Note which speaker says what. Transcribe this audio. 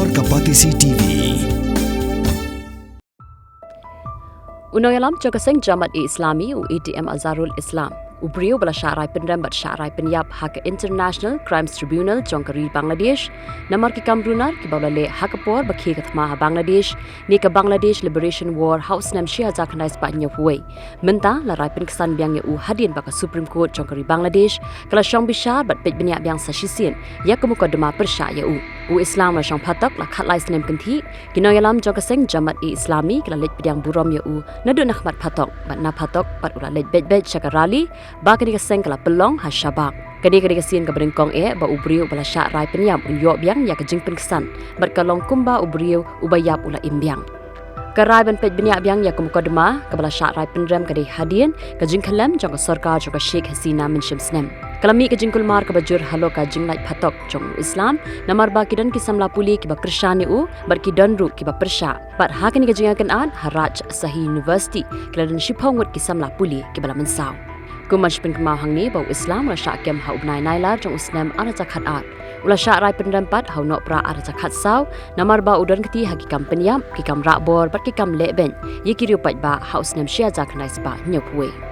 Speaker 1: bor kapatisi TV.
Speaker 2: Unoyalam Jokaseng Jamat Islami UETM Azharul Islam. Briew bala Shah Pynïap Shah Pynïap hak International Crimes Tribunal Jongkari Bangladesh namar ki kamrunar ki bawlale hakapor bakhi kathma Bangladesh ni ka Bangladesh Liberation War House nam Shia Zakhnais pa nyawui menta la Pynksan biang u hadin baka Supreme Court Jongkari Bangladesh kala shong Bishar bat pej Pynïap biang sashisin ya kemukadama persya ya u Islam la shong phatak la khatlai snem kanthi kinoyalam Jokaseng Jamat Islami kala lej biang burom ya u nadu nakhmat phatok bat na phatok pat ula lej bej shakarali ba kini kaseng kala pelong ha shabak kini kasien ka berengkong ba Briew bala Shah Pynïap unyo biang ya ka jing Pynksan bat kalong kumba Briew ubayap ula imbiang karai ban pej Pynïap biang ya kumkodma ka bala Shah Pynïap ka di hadien ka jing khalam jong ka sarkar jong ka Sheikh Hasina min shimsnem kalami ka jing kulmar ka bajur halo ka jing lai phatok jong Islam namar ba kidan ki samla puli ki ba krishani u bar ki donru ki ba persha bat ha kini ka jing akan an haraj Sahih University kladan shiphawngut ki samla puli ki bala mensaw Kumash Pynïap hangni bau Islam la Shah kem ha ubnai nailar jong usnem ara jakhat at ula Shah Pynïap pat ha no pra ara jakhat saw namar ba udan kati hagi kam Pynïap ki kam ra bor bat ki kam leben yikiriu pat ba ha usnem Shia Zakhnais ba nyopwe